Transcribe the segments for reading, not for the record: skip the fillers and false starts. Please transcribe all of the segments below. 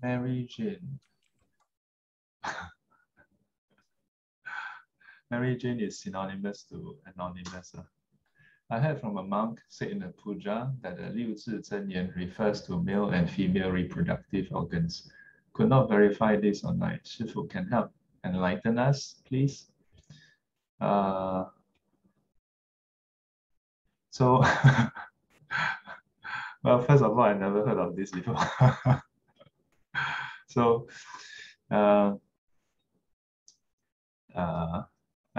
Mary Jane. Mary Jane is synonymous to anonymous. I heard from a monk said in a puja that the Liu Zhi Zhen refers to male and female reproductive organs. Could not verify this online. Shifu can help enlighten us, please. So, well, first of all, I never heard of this before. So, I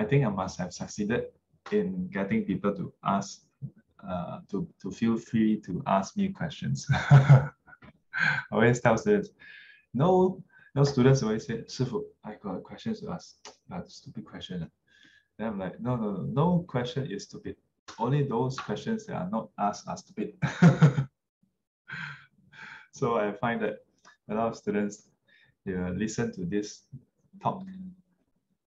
think I must have succeeded in getting people to ask, to feel free to ask me questions. I always tell students, no students always say, Shifu, I got questions to ask. Stupid question. Then I'm like, no question is stupid. Only those questions that are not asked are stupid. So I find that a lot of students, they will listen to this talk,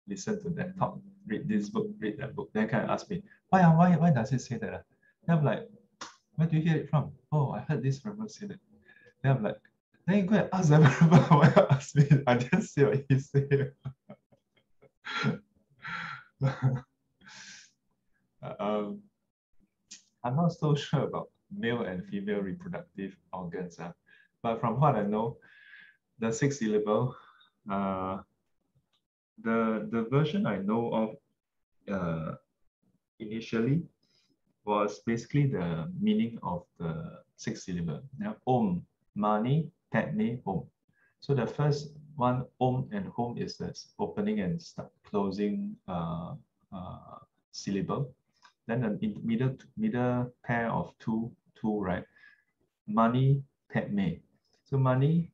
listen to that talk, read this book, read that book. Then kind of ask me, why does it say that? Then I'm like, where do you hear it from? Oh, I heard this from say that. Then I'm like, then you go and ask them, why ask me? I didn't say what he said. I'm not so sure about male and female reproductive organs, but from what I know, the 6 syllable, the version I know of initially was basically the meaning of the 6 syllable. Now, Om Mani Padme Hum. So the first one, Om and Hum, is the opening and closing syllable. Then the middle pair of two, right? Mani Padme. So Mani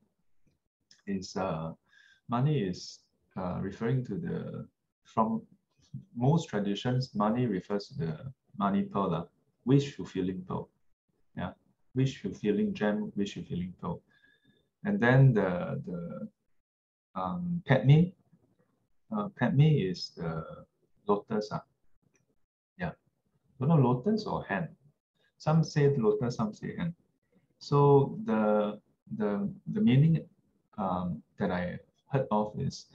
is referring to the, from most traditions, Mani refers to the Mani pearl, wish fulfilling pearl. Yeah, wish fulfilling gem, wish fulfilling pearl. And then the Padme, Padme is the lotus. Yeah, don't know, lotus or hand. Some say lotus, some say hand. So the meaning that I heard of is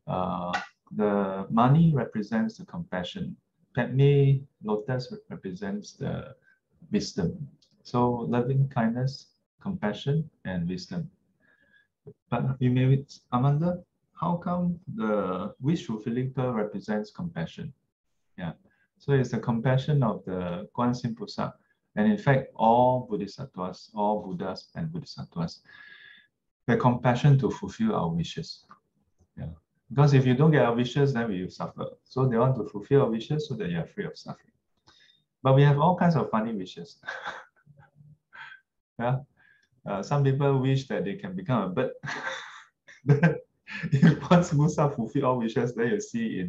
the Mani represents the compassion. Padme, lotus, represents the wisdom. So loving kindness, compassion, and wisdom. But you may, Amanda, how come the wish fulfilling pearl represents compassion? Yeah. So it's the compassion of the Guanxin Pusa. And in fact, all Bodhisattvas, all Buddhas and Bodhisattvas, the compassion to fulfill our wishes. Yeah. Because if you don't get our wishes, then we will suffer. So they want to fulfill our wishes so that you're free of suffering. But we have all kinds of funny wishes. Yeah. Some people wish that they can become a bird. If once Musa fulfill all wishes, then you see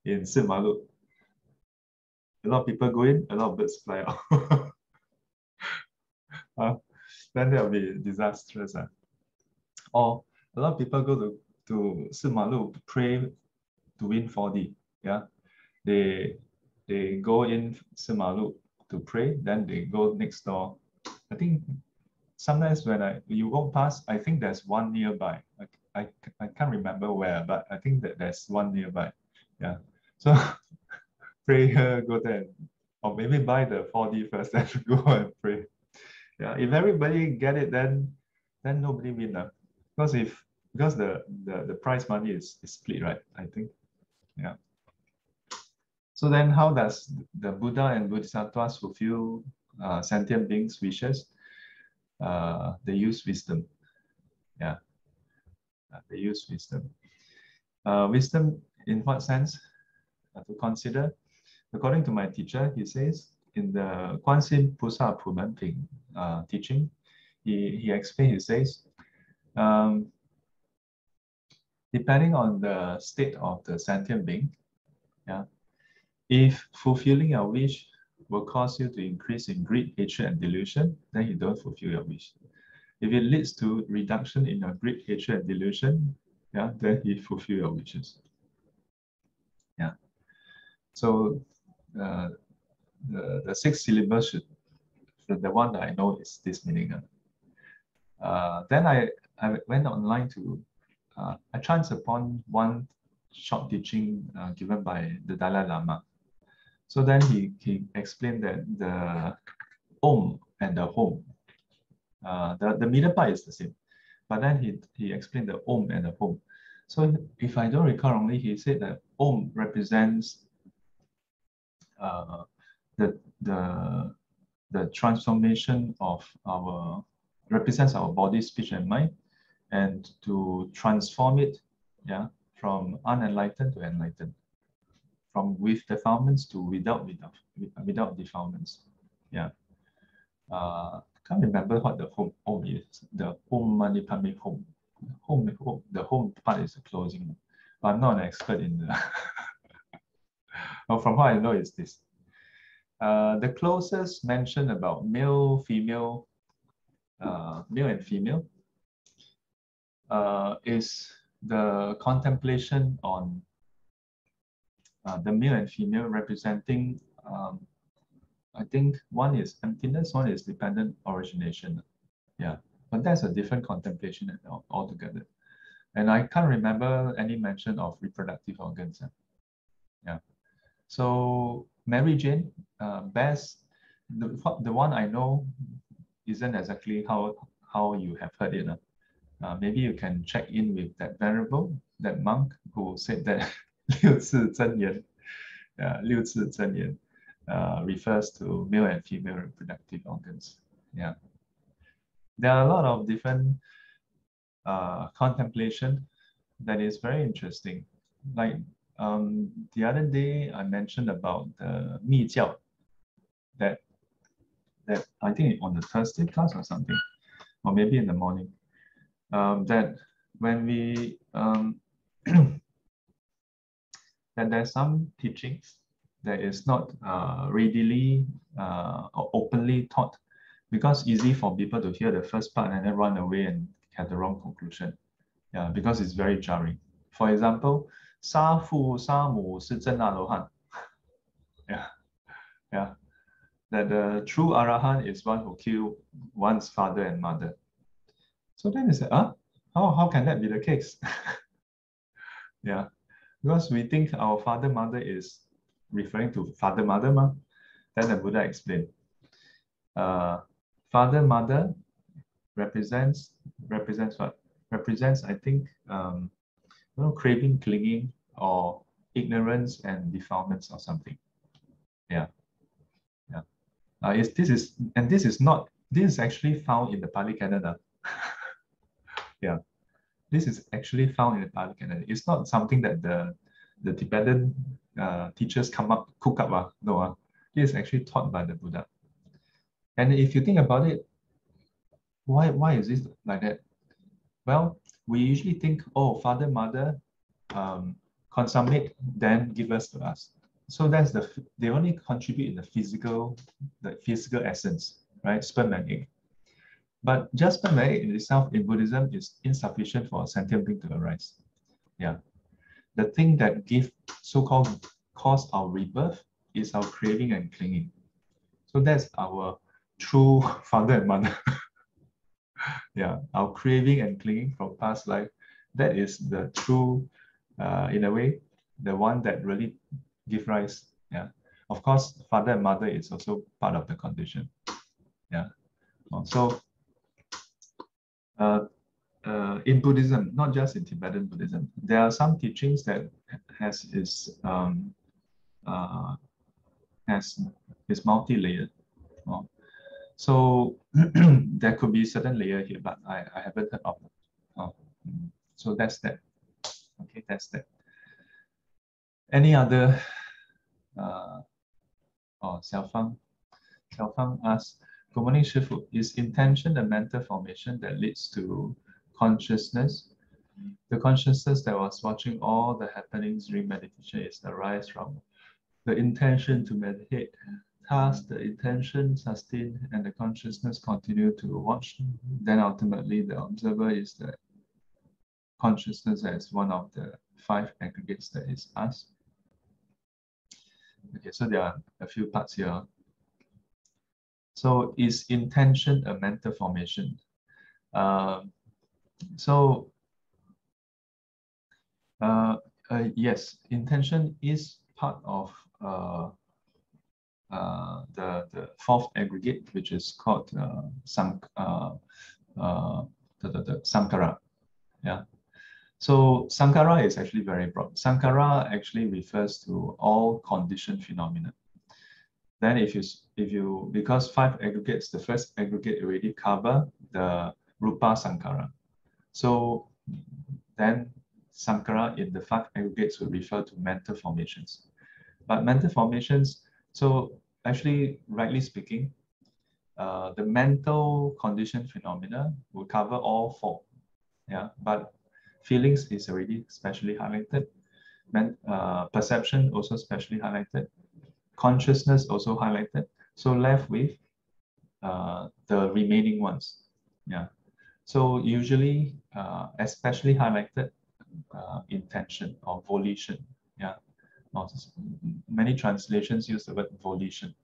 in Simalu, a lot of people go in, a lot of birds fly out. Then that will be disastrous. Or a lot of people go to Simalu to pray to win 4D. Yeah, they go in Simalu to pray, then they go next door. I think sometimes when you walk past, I think there's one nearby. I can't remember where, but I think that there's one nearby. Yeah, so pray here, go there, or maybe buy the 4D first, then go and pray. Yeah, if everybody get it, then nobody win. Because the prize money is split, right? I think. Yeah. So then how does the Buddha and Bodhisattvas fulfill sentient beings' wishes? They use wisdom. Yeah. They use wisdom. Wisdom in what sense? To consider. According to my teacher, he says in the Guanxin Pusa Pumen Ping teaching, he explained, he says, depending on the state of the sentient being, yeah, if fulfilling your wish will cause you to increase in greed, hatred, and delusion, then you don't fulfill your wish. If it leads to reduction in your greed, hatred, and delusion, yeah, then you fulfill your wishes. Yeah. So the 6 syllables should, the one that I know is this meaning. Then I went online to, I chanced upon one short teaching given by the Dalai Lama. So then he explained that the Om and the Hum, the middle part is the same, but then he explained the Om and the Hum. So if I don't recall wrongly, he said that Om represents uh, the the the transformation of our, represents our body, speech, and mind, and to transform it, yeah, from unenlightened to enlightened, from with defilements to without defilements, yeah. Can't remember what the home is. The Om Mani Padme Hum. The home part is the closing. But I'm not an expert in the. Well, from what I know, is this. The closest mention about male, female, male and female, is the contemplation on the male and female representing, I think one is emptiness, one is dependent origination. Yeah, but that's a different contemplation altogether. And I can't remember any mention of reproductive organs. Yeah. So Mary Jane, best, the one I know isn't exactly how you have heard it. Maybe you can check in with that venerable, that monk who said that 六字真言, 六字真言, refers to male and female reproductive organs. Yeah. There are a lot of different contemplation that is very interesting. Like the other day, I mentioned about the 密教, that I think on the Thursday class or something, or maybe in the morning, that when we that there's some teachings that is not readily or openly taught, because easy for people to hear the first part and then run away and have the wrong conclusion. Yeah, because it's very jarring. For example, 杀父杀母是真阿罗汉. Yeah, yeah. That the true Arahant is one who killed one's father and mother. So then it's like, how can that be the case? Yeah, because we think our father mother is referring to father mother ma. Then the Buddha explained, father mother represents what? Represents, I think, craving, clinging, or ignorance and defilements or something. Yeah, yeah. This is actually found in the Pali Canon. Yeah, this is actually found in the Pali Canon. It's not something that the Tibetan teachers cook up. No, it is actually taught by the Buddha. And if you think about it, why is this like that? Well, we usually think, oh, father, mother, consummate, then give us to us. So that's they only contribute in the physical essence, right? Sperm and egg. But just sperm and egg in itself in Buddhism is insufficient for a sentient being to arise. Yeah. The thing that so-called cause our rebirth is our craving and clinging. So that's our true father and mother. Yeah, our craving and clinging from past life, that is the true, in a way, the one that really give rise. Yeah, of course, father and mother is also part of the condition. Yeah, so in Buddhism, not just in Tibetan Buddhism, there are some teachings that is multi-layered. So there could be certain layer here, but I haven't heard of it. So that's that. Okay, that's that. Any other? Xiaofang asks, good morning, Shifu. Is intention the mental formation that leads to consciousness? The consciousness that was watching all the happenings during meditation is arise from the intention to meditate. Thus, the intention sustained and the consciousness continue to watch. Then ultimately, the observer is the consciousness as one of the 5 aggregates that is us. Okay, so there are a few parts here. So is intention a mental formation? So yes, intention is part of the fourth aggregate, which is called uh, the Sankara. Yeah. So Sankara is actually very broad. Sankara actually refers to all conditioned phenomena. Then if you because five aggregates, the first aggregate already cover the Rupa Sankara. So then Sankara in the five aggregates will refer to mental formations. But mental formations, so actually, rightly speaking, the mental condition phenomena will cover all four. Yeah, but feelings is already specially highlighted. Perception also specially highlighted. Consciousness also highlighted. So left with the remaining ones. Yeah. So usually, especially highlighted intention or volition. Yeah. Many translations use the word volition.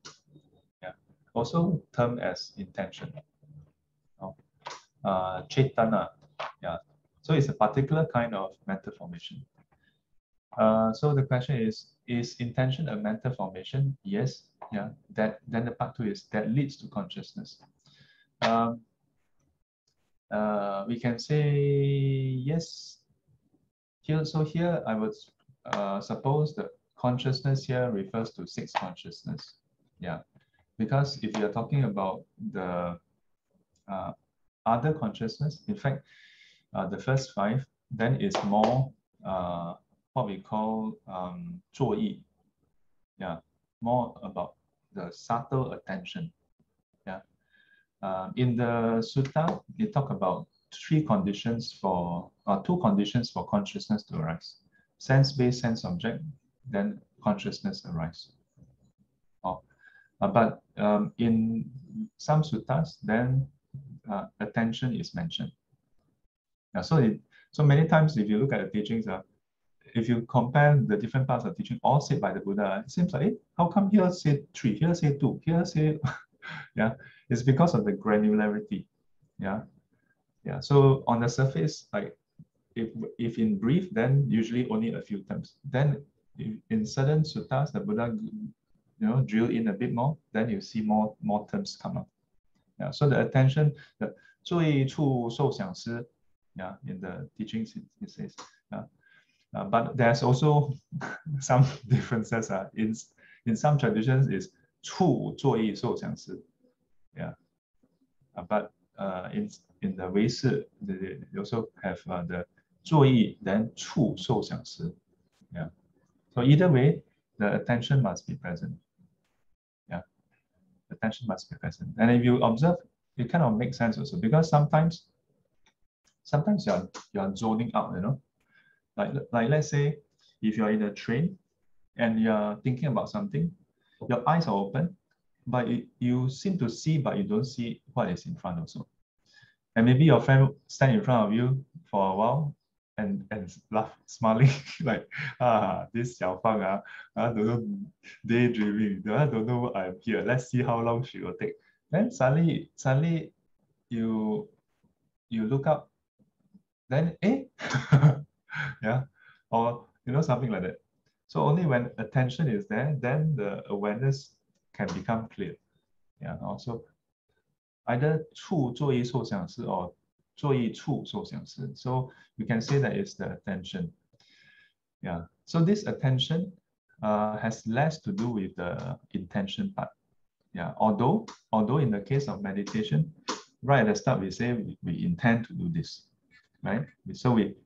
Yeah. Also termed as intention. Chaitana. Yeah. So it's a particular kind of mental formation. So the question is intention a mental formation? Yes. Yeah. Then the part two is that leads to consciousness. Um, we can say yes. Here I would suppose that consciousness here refers to six consciousness. Yeah. Because if you're talking about the uh, other consciousness, in fact, the first five, then is more what we call 坐意. Yeah, more about the subtle attention. Yeah. In the sutta, they talk about two conditions for consciousness to arise. Sense-based sense object, then consciousness arise. Oh, but in some suttas, then attention is mentioned. Yeah, so many times if you look at the teachings, if you compare the different parts of teaching all said by the Buddha, it seems like, how come here say three, here say two, here say, yeah, it's because of the granularity. Yeah, yeah. So on the surface, like if in brief, then usually only a few terms. Then in certain suttas, the Buddha, drill in a bit more, then you see more terms come up. Yeah. So the attention, the 最处受想思, yeah, in the teachings it says. Yeah. But there's also some differences. In some traditions, is 处作意受想思. Yeah. But in the Wei Si, they also have the 作意 then 处受想思. Yeah. So either way, the attention must be present. Yeah. Attention must be present. And if you observe, it kind of makes sense also because sometimes you're zoning out, like let's say if you're in a train and you're thinking about something, your eyes are open, but you seem to see, but you don't see what is in front also. And maybe your friend stand in front of you for a while and laugh, smiling like, this Xiao Fang, I don't know, daydreaming, I don't know what I'm here. Let's see how long she will take. Then suddenly you look up, then yeah, or something like that. So only when attention is there, then the awareness can become clear. Yeah, also either 处作意受想思 or 作意处受想思. So we can say that it's the attention. Yeah. So this attention has less to do with the intention part. Yeah. Although in the case of meditation, right at the start we say we intend to do this, right? So we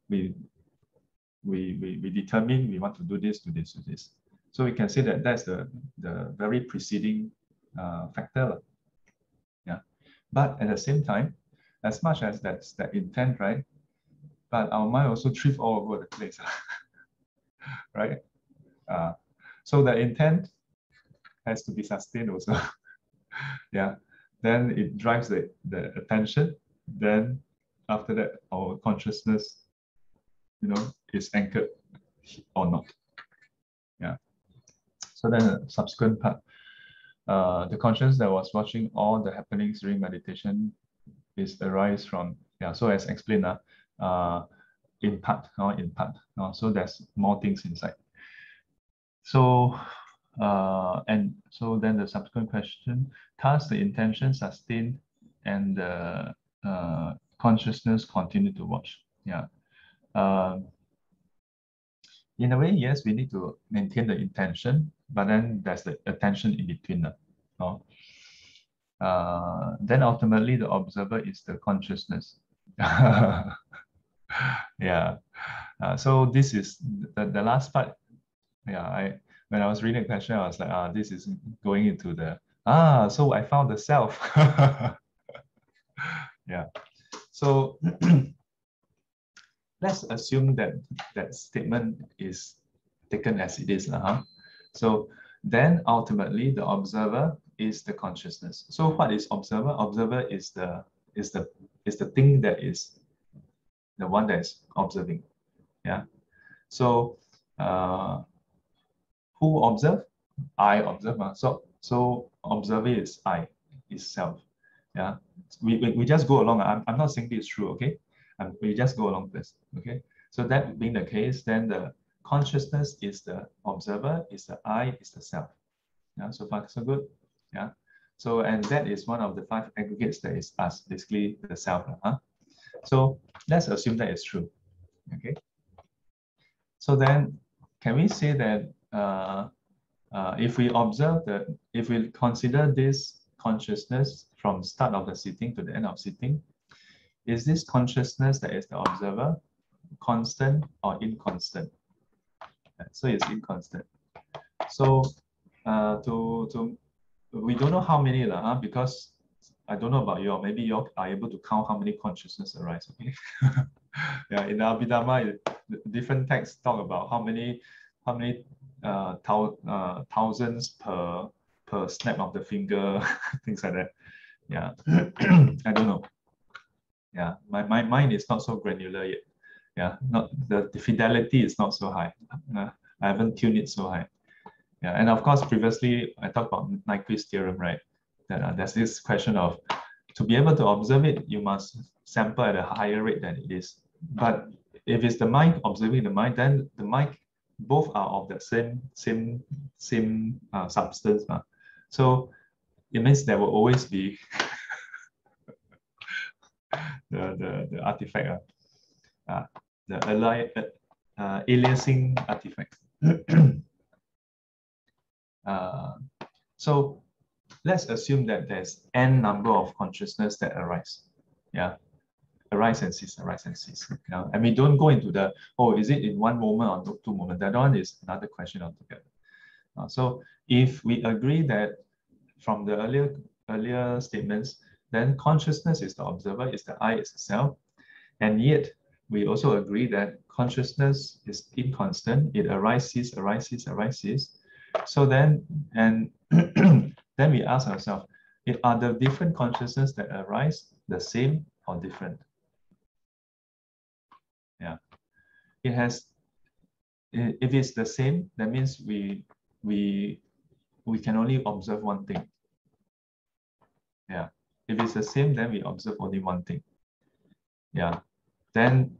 determine we want to do this, do this, do this. So we can say that that's the very preceding factor. Yeah. But at the same time, as much as that's the intent, right? But our mind also drift all over the place, right? So the intent has to be sustained also. Yeah. Then it drives the attention. Then after that, our consciousness, is anchored or not. Yeah. So then the subsequent part, the consciousness that was watching all the happenings during meditation is arise from Yeah, so as explained, in part, in part. So there's more things inside. So, and so then the subsequent question, thus the intention sustained and the consciousness continue to watch. Yeah. In a way, yes, we need to maintain the intention, but then there's the attention in between. Then ultimately the observer is the consciousness. Yeah. So this is the last part. Yeah, when I was reading the question, I was like, this is going into the so I found the self. Yeah. So let's assume that that statement is taken as it is. So then ultimately the observer is the consciousness. So what is observer? Observer is the thing that is the one that is observing. Yeah. So who observe? I observe. So observer is I, is self. Yeah. We just go along. I'm not saying this is true, okay? We just go along this. Okay. So that being the case, then the consciousness is the observer, is the I, is the self. Yeah. So far so good. Yeah. So and that is one of the 5 aggregates that is us, basically the self. So let's assume that is true. Okay. So then can we say that if we observe that, if we consider this consciousness from start of the sitting to the end of sitting, is this consciousness that is the observer constant or inconstant? So it's inconstant. So we don't know how many because I don't know about you, maybe you are able to count how many consciousness arise. Okay. Yeah, in the Abhidhamma, different texts talk about how many thousands per snap of the finger, things like that. Yeah. I don't know. Yeah, my mind is not so granular yet. Yeah, not the fidelity is not so high. I haven't tuned it so high. Yeah, and of course, previously I talked about Nyquist's theorem, right? That there's this question of to be able to observe it, you must sample at a higher rate than it is. But if it's the mind observing the mind, then the mind both are of the same substance. So it means there will always be the artifact, the aliasing artifact. So let's assume that there's n number of consciousness that arise. Yeah. Arise and cease, arise and cease. And we don't go into the, is it in one moment or 2 moments? That one is another question altogether. So if we agree that from the earlier statements, then consciousness is the observer, is the I, is the self. And yet we also agree that consciousness is inconstant. It arises, arises, arises. So then, and then we ask ourselves, are the different consciousness that arise the same or different? Yeah, it has. If it's the same, that means we can only observe one thing. Yeah, if it's the same, then we observe only one thing. Yeah, then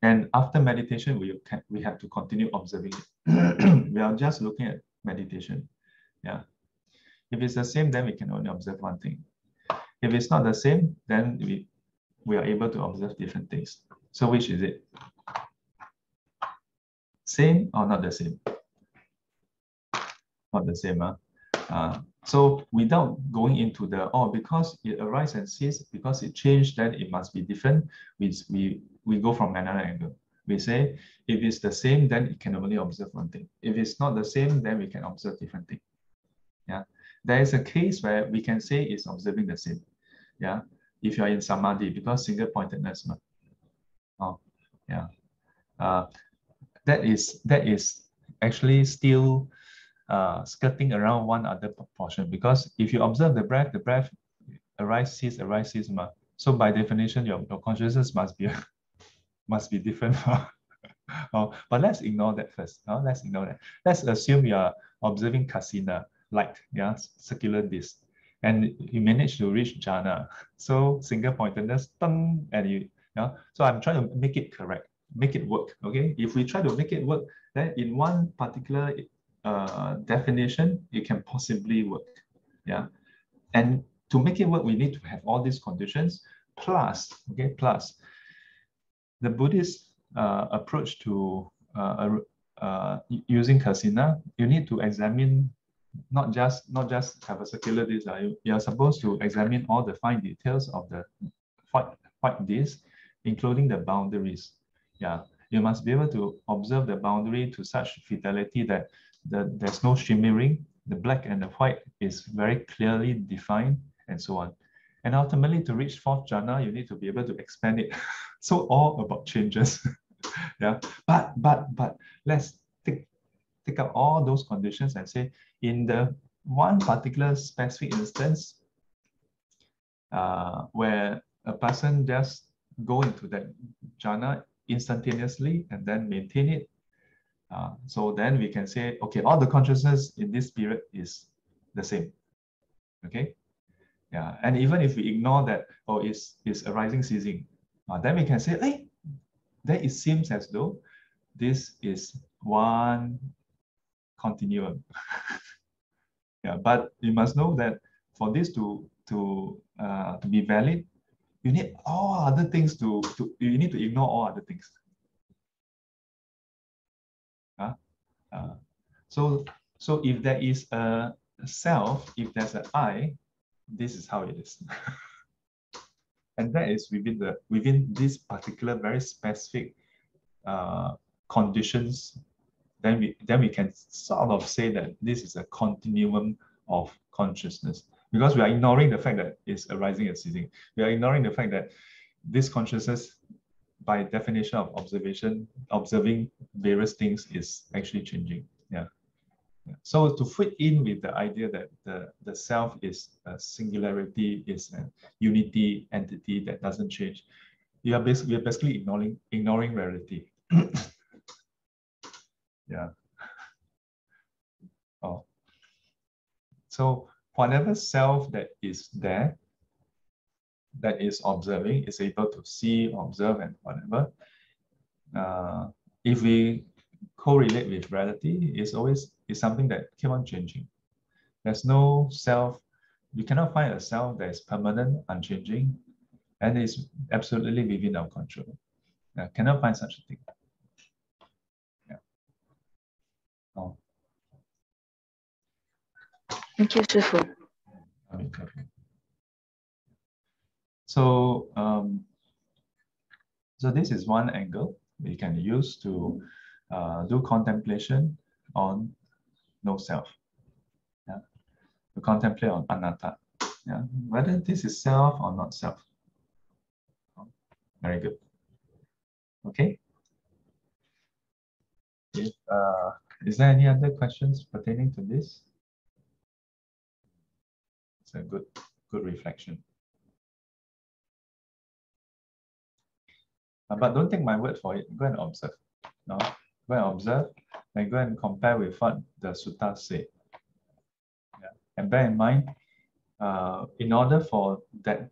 and after meditation, we have to continue observing it. We are just looking at meditation. Yeah, if it's the same, then we can only observe one thing. If it's not the same, then we are able to observe different things. So which is it? Same or not the same? Not the same. So without going into the, because it arises and ceases, because it changed, then it must be different. We go from another angle. We say, if it's the same, then it can only observe one thing. If it's not the same, then we can observe different thing. Yeah, there is a case where we can say it's observing the same. Yeah, if you're in samadhi, because single pointedness. Oh, yeah. That is actually still skirting around one other proportion, because if you observe the breath arises, arises. So by definition, your consciousness must be different. But let's ignore that first. Let's ignore that. Let's assume you are observing kasina, light, yeah, circular disc. and you manage to reach jhana. So single pointedness, and you know. So I'm trying to make it correct, make it work. Okay, if we try to make it work, then in one particular definition, it can possibly work. Yeah, and to make it work, we need to have all these conditions plus, okay, plus the Buddhist approach to using kasina. You need to examine not just have a circular disc. You are supposed to examine all the fine details of the white disc, including the boundaries. Yeah, you must be able to observe the boundary to such fidelity that there's no shimmering. The black and the white is very clearly defined, and so on. And ultimately, to reach fourth jhana, you need to be able to expand it. So all about changes. Yeah, but let's take up all those conditions and say, in the one particular specific instance where a person just go into that jhana instantaneously and then maintain it, so then we can say, okay, all the consciousness in this period is the same. Okay, yeah, and even if we ignore that, oh, it's arising, ceasing, then we can say, hey, then it seems as though this is one continuum. Yeah, but you must know that for this to be valid, you need all other things you need to ignore all other things. So if there is a self, if there's an I, this is how it is. And that is within this particular very specific conditions, then we can sort of say that this is a continuum of consciousness, because we are ignoring the fact that it's arising and ceasing. We are ignoring the fact that this consciousness, by definition of observing various things, is actually changing. Yeah. So to fit in with the idea that the self is a singularity, is a unity entity that doesn't change, we are basically ignoring reality. Yeah. Oh. So whatever self that is there, that is observing, is able to see, observe, and whatever, if we correlate with reality, is something that keep on changing. There's no self. You cannot find a self that is permanent, unchanging, and is absolutely within our control. Cannot find such a thing. Yeah. Oh. Thank you, Shifu. So, so this is one angle we can use to do contemplation on no self. Yeah, to contemplate on anatta. Yeah, whether this is self or not self. Very good. Okay. Is there any other questions pertaining to this? It's a good reflection. But don't take my word for it. Go and observe. No? Go and observe and go and compare with what the sutta say. Yeah. And bear in mind, in order for that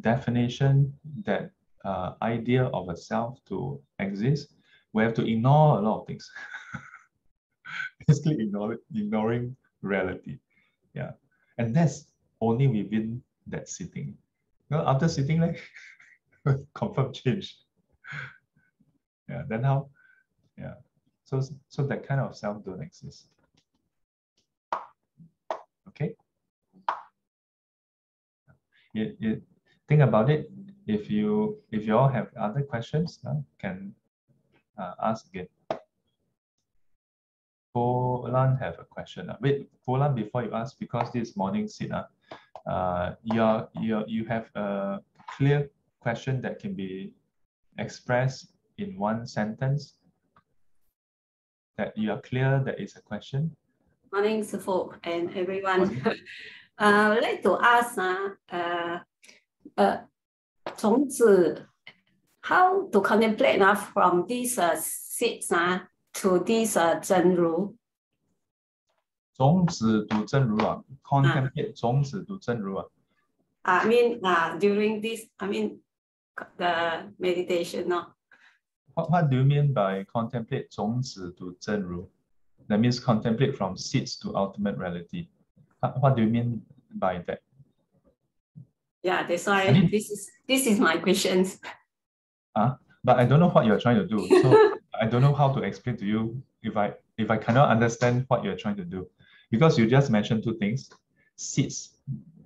definition, that idea of a self to exist, we have to ignore a lot of things. Basically ignoring reality. Yeah. And that's only within that sitting. You know, after sitting, like, confirm change. Yeah, then how? Yeah. So that kind of self don't exist. Okay. Think about it. If you all have other questions, can ask again. Polan have a question. Wait, Polan, before you ask, because this morning sit, you have a clear question that can be expressed in one sentence, that you are clear that is a question. Morning, Sifu, and everyone. I'd like to ask, how to contemplate from these seats to this Zhen Ru? 种子读真如啊 ，contemplate 种子读真如啊。I mean, during this, I mean, the meditation, no? What do you mean by contemplate 种子读真如? That means contemplate from seeds to ultimate reality. What do you mean by that? Yeah, that's why I mean, this is my questions. but I don't know what you're trying to do. So I don't know how to explain to you if I cannot understand what you're trying to do. Because you just mentioned two things, seeds,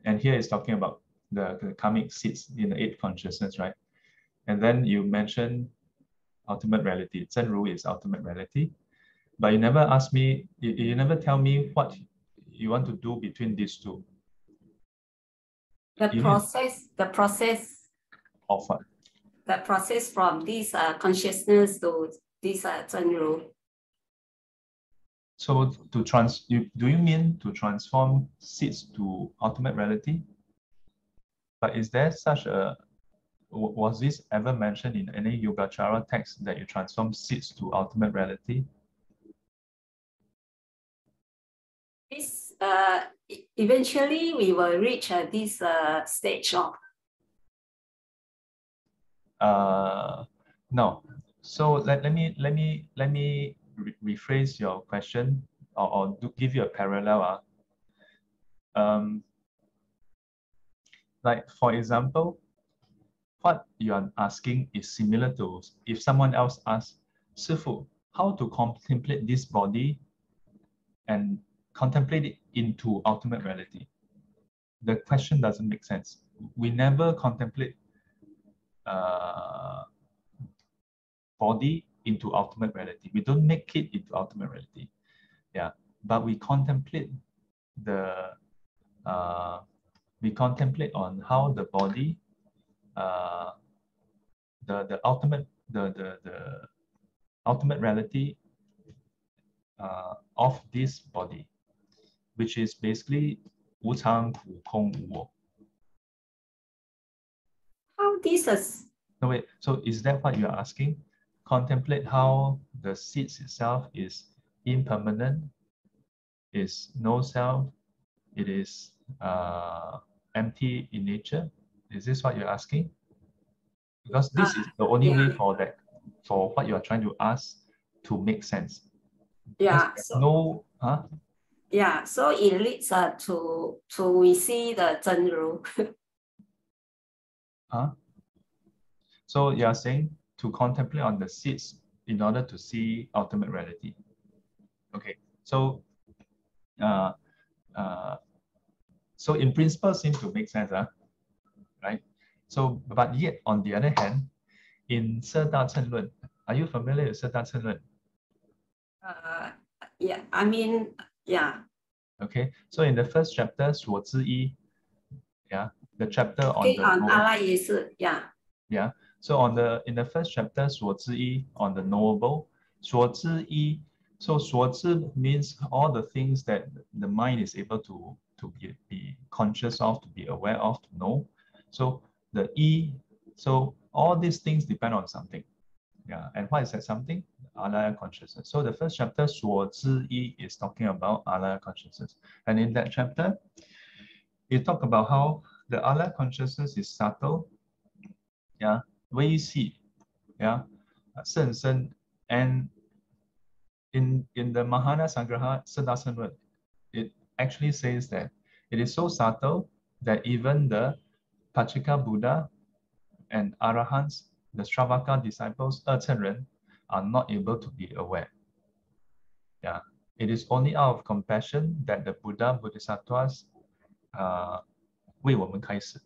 and here is talking about the karmic seeds in the eighth consciousness, right? And then you mentioned ultimate reality. Zhen Ru is ultimate reality. But you never ask me, you never tell me what you want to do between these two. The process of what? The process from this consciousness to this Zhen Ru. So do you mean to transform seeds to ultimate reality? But is there such a, was this ever mentioned in any Yogacara text that you transform seeds to ultimate reality? This eventually we will reach this stage of. No. So let me rephrase your question or give you a parallel. Like for example, what you are asking is similar to if someone else asks, 师父, how to contemplate this body and contemplate it into ultimate reality? The question doesn't make sense. We never contemplate body into ultimate reality. We don't make it into ultimate reality. Yeah, but we contemplate on how the body, the ultimate reality of this body, which is basically 无常苦空无我. How this is? No, wait, so is that what you're asking? Contemplate how the seeds itself is impermanent, is no self, it is empty in nature. Is this what you're asking? Because this is the only way for what you are trying to ask to make sense. Yeah. So, yeah. So it leads to we see the Zhen Ru. So you are saying to contemplate on the seeds in order to see ultimate reality. Okay. So so in principle seems to make sense, right? So, but yet on the other hand, in 色大乘论, are you familiar with 色大乘论? Yeah, I mean, yeah. Okay, so in the first chapter, 所知一, yeah, the chapter on the knowable, yeah. So in the first chapter, 所知一 on the knowable, 所知一, so 所知 means all the things that the mind is able to be conscious of, to be aware of, to know. So the E, so all these things depend on something. Yeah, and what is that something? Alaya consciousness. So the first chapter, 所知一 is talking about Alaya consciousness. And in that chapter, you talk about how the Alaya consciousness is subtle, yeah, 微细, yeah, 甚深, and in the Mahana Sangraha Siddhasanvat, it actually says that it is so subtle that even the Pachika Buddha and Arahants, the Shravaka disciples, 二乘人, are not able to be aware. Yeah, it is only out of compassion that the Buddha Bodhisattvas 为我们开始.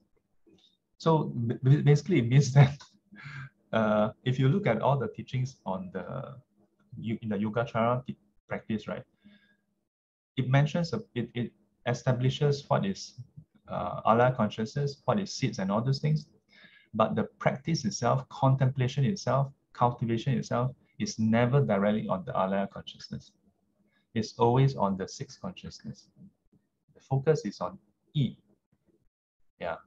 So basically, it means that if you look at all the teachings on in the Yogacara practice, right? It mentions it establishes what is Alaya consciousness, what is seeds, and all those things. But the practice itself, contemplation itself, cultivation itself, is never directly on the Alaya consciousness. It's always on the sixth consciousness. The focus is on Yi. Yeah.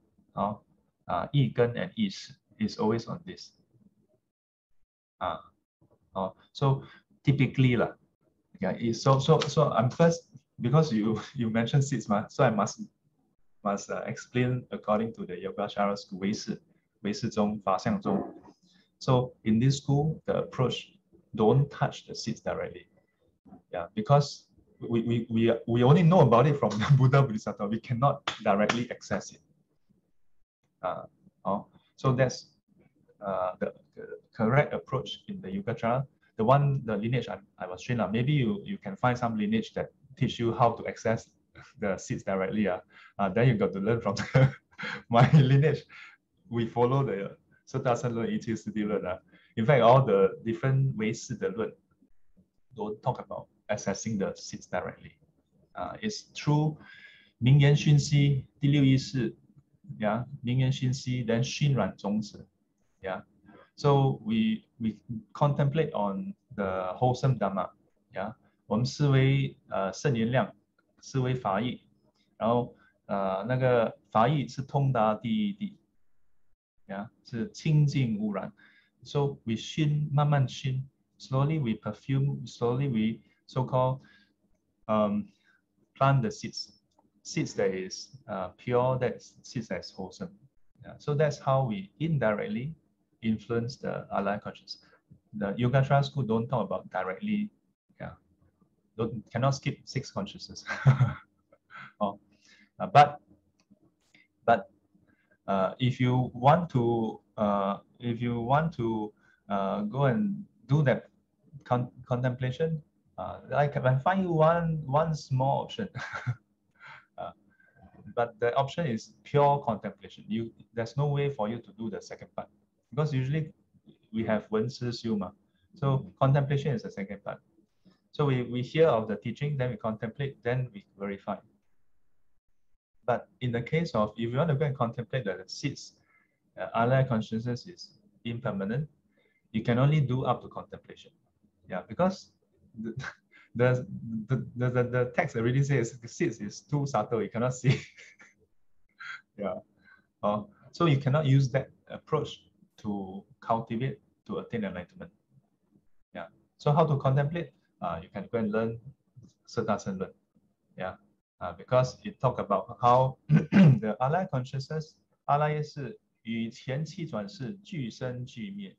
Yi Gen and Yi Shi is always on this. So typically, yeah, so I'm first because you mentioned seeds, so I must explain according to the Yogacara school, 唯识宗, 法相宗. So in this school, the approach, don't touch the seeds directly. Yeah, because we only know about it from the Buddha Bodhisattva. We cannot directly access it. So that's the correct approach in the Yogacara. The lineage I was trained. Maybe you can find some lineage that teach you how to access the seeds directly. Then you got to learn from my lineage. We follow the 四大乘论、一切四谛论. In fact, all the different 唯识的论 don't talk about accessing the seeds directly. It's through 名言熏习第六意识, yeah, 名言熏习 then 熏染种子, yeah. So we contemplate on the wholesome dharma, yeah. 我们思维圣言量，思维法义，然后那个法义是通达第一谛。Yeah, 是清净污染. So we 熏，慢慢熏 slowly we perfume, slowly we so-called plant the seeds that is pure, seeds that is wholesome. Yeah, so that's how we indirectly influence the alaya consciousness. The Yogacara school don't talk about directly. Yeah, cannot skip 6 consciousness. But if you want to go and do that contemplation, I can find you one small option. But the option is pure contemplation. There's no way for you to do the second part, because usually we have 闻思修 嘛. So contemplation is the second part. So we hear of the teaching, then we contemplate, then we verify. But in the case of, if you want to go and contemplate the seeds, alaya consciousness is impermanent. You can only do up to contemplation. Yeah, because the text already says the seeds is too subtle, you cannot see. Yeah. So you cannot use that approach to cultivate, to attain enlightenment. Yeah. So how to contemplate? You can go and learn 四大乘论. Yeah. Because it talk about how the alaya consciousness, alaya 是与前七转世俱生俱灭.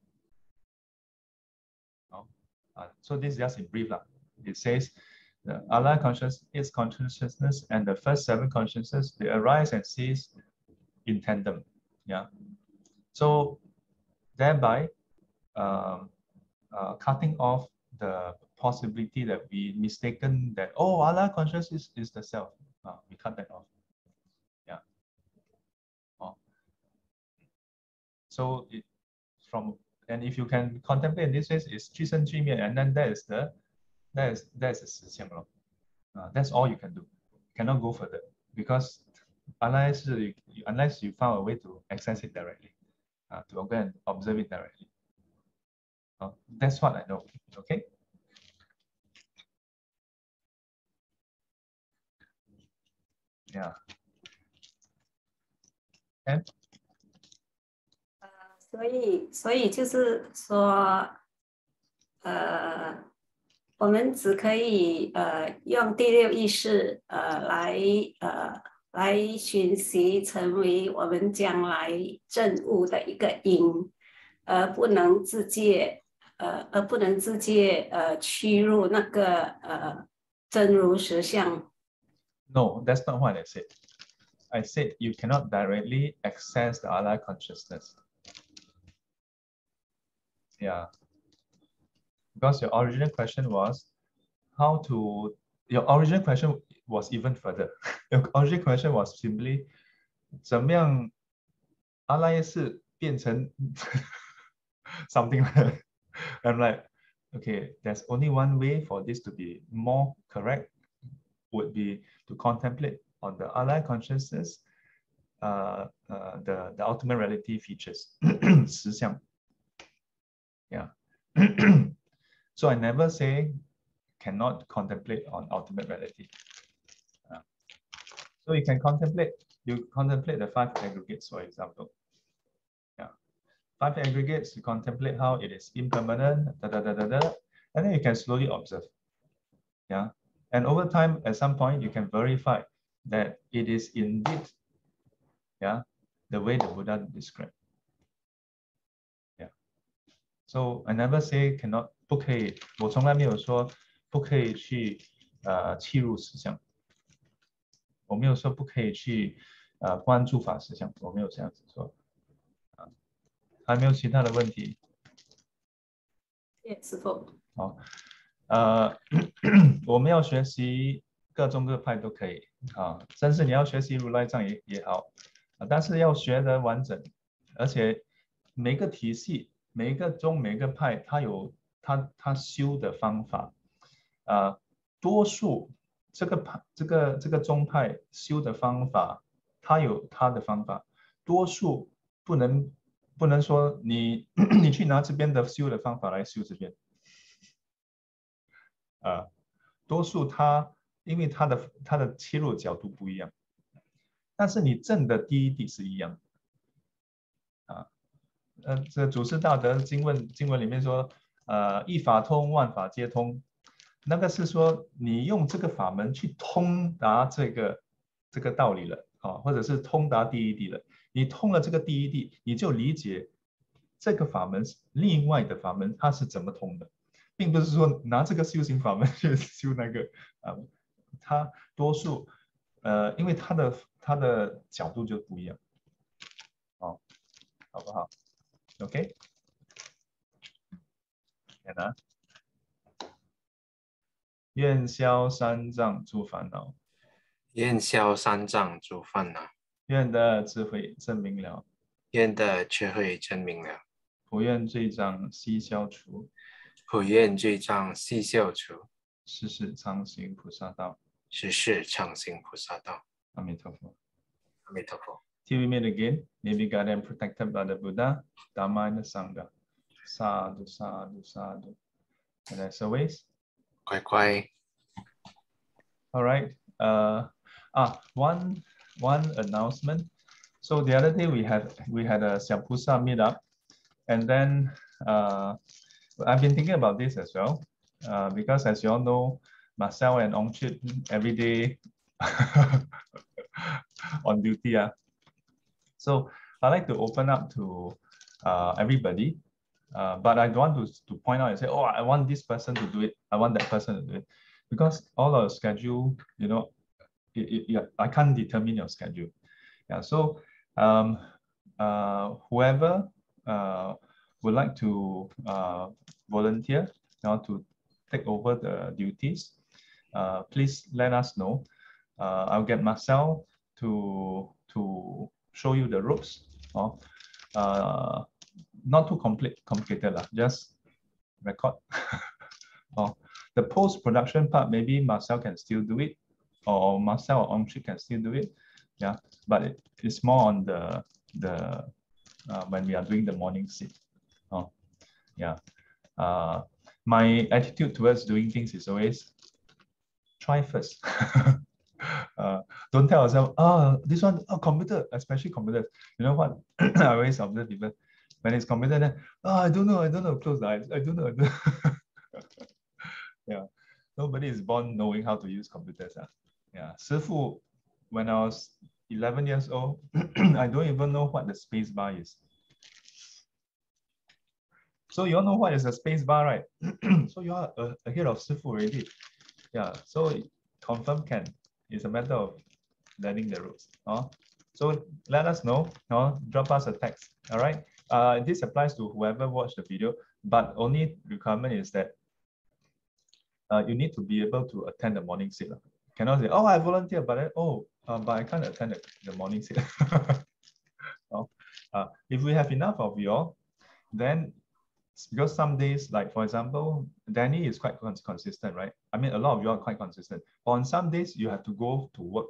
So this is just in brief. It says the alaya consciousness and the first 7 consciousnesses, they arise and cease in tandem. Yeah. So thereby cutting off the possibility that we mistaken that, oh, alaya consciousness is the self. We cut that off. Yeah. So and if you can contemplate in this way, it's 俱生俱灭, and then that is the实相. That's all you can do. You cannot go further, because unless you found a way to access it directly, to go and observe it directly. That's what I know. Okay. Yeah. And 所以就是说，我们只可以用第六意识来学习，成为我们将来证悟的一个因，而不能直接屈入那个真如实相。No, that's not what I said. I said you cannot directly access the alaya consciousness. Yeah. Because your original question was your original question was even further. Your original question was simply 怎么样阿赖耶识变成 something like that. I'm like, okay, there's only one way for this to be more correct, would be to contemplate on the alaya consciousness, the ultimate reality features, 实相. Yeah. So I never say cannot contemplate on ultimate reality. So you contemplate the 5 aggregates, for example. Yeah. 5 aggregates, you contemplate how it is impermanent, and then you can slowly observe. Yeah. And over time, at some point, you can verify that it is indeed, yeah, the way the Buddha described. Yeah. So I never say cannot 不可以，我从来没有说不可以去契入实相，我没有说不可以去关注法实相，我没有这样子说。还没有其他的问题？谢师父。好，我们要学习各宗各派都可以啊，甚至你要学习如来藏也好啊，但是要学得完整，而且每个体系、每一个宗、每一个派，它有它修的方法啊，多数这个宗派修的方法，它有它的方法，多数不能说你你去拿这边的修的方法来修这边。多数因为它的切入角度不一样，但是你证的第一地是一样的这祖师大德经文里面说，一法通，万法皆通，那个是说你用这个法门去通达这个道理了或者是通达第一地了。你通了这个第一地，你就理解这个法门另外的法门它是怎么通的。并不是说拿这个修行法门去修那个他多数因为他的角度就不一样好不好 ？OK， 愿消三障诸烦恼，愿消三障诸烦恼，愿得智慧真明了，愿得智慧真明了，普愿罪障悉消除，普愿罪障悉消除，世世常行菩萨道，世世常行菩萨道。阿弥陀佛。阿弥陀佛。 Till we meet again, may be guided and protected by the Buddha, Dhamma, and the Sangha. Sadhu, sadhu, sadhu. And as always, 乖乖。 all right. One announcement. So the other day we had a Xiaopusa meetup, and then I've been thinking about this as well, because as you all know, Marcel and Ong Chit every day on duty. So I like to open up to everybody, but I don't want to point out and say, oh, I want this person to do it, I want that person to do it, because all our schedule, you know, I can't determine your schedule. Yeah, so whoever would like to volunteer, to take over the duties, please let us know. I'll get Marcel to show you the ropes. Not too complicated, just record. The post-production part, maybe Marcel can still do it, or Marcel or Ong Chi can still do it. Yeah, but it's more on the when we are doing the morning sit. Yeah. My attitude towards doing things is always try first. Don't tell yourself, this one, computer, especially computers. You know what? I always observe people when it's computer, then, I don't know, close the eyes. I don't know. Yeah, nobody is born knowing how to use computers. Yeah, Sifu, when I was 11 years old, I don't even know what the space bar is. So you all know what is a space bar, right? So you are ahead of Sifu already. Yeah, so confirm can. It's a matter of learning the rules. So let us know. Drop us a text. All right. This applies to whoever watched the video, but only requirement is that you need to be able to attend the morning sit. Cannot say, I volunteer, but but I can't attend the morning sit. If we have enough of you all, then because some days, like for example, Danny is quite consistent, right? I mean, a lot of you are quite consistent. On some days, you have to go to work,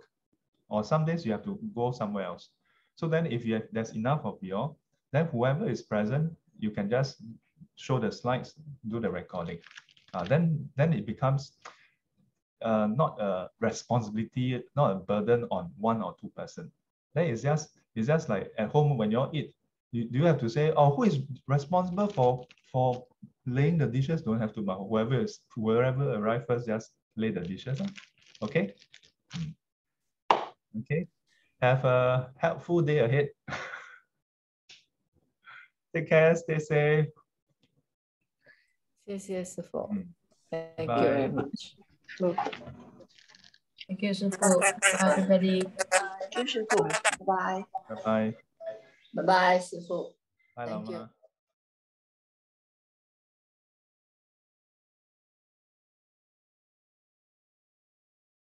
or some days you have to go somewhere else. So then if there's enough of you all, then whoever is present, you can just show the slides, do the recording. Then it becomes not a responsibility, not a burden on one or two person. Then it's just like at home when you all eat, you have to say, who is responsible for laying the dishes? Don't have to, but whoever arrives first, just lay the dishes. Okay. Okay. Have a helpful day ahead. Take care. Stay safe. 谢谢师傅。Thank Bye. you very much. Thank you, 师傅。Bye, everybody. Thank you, 师傅，拜拜。拜拜。拜拜，师傅。拜，老 Thank you. 妈。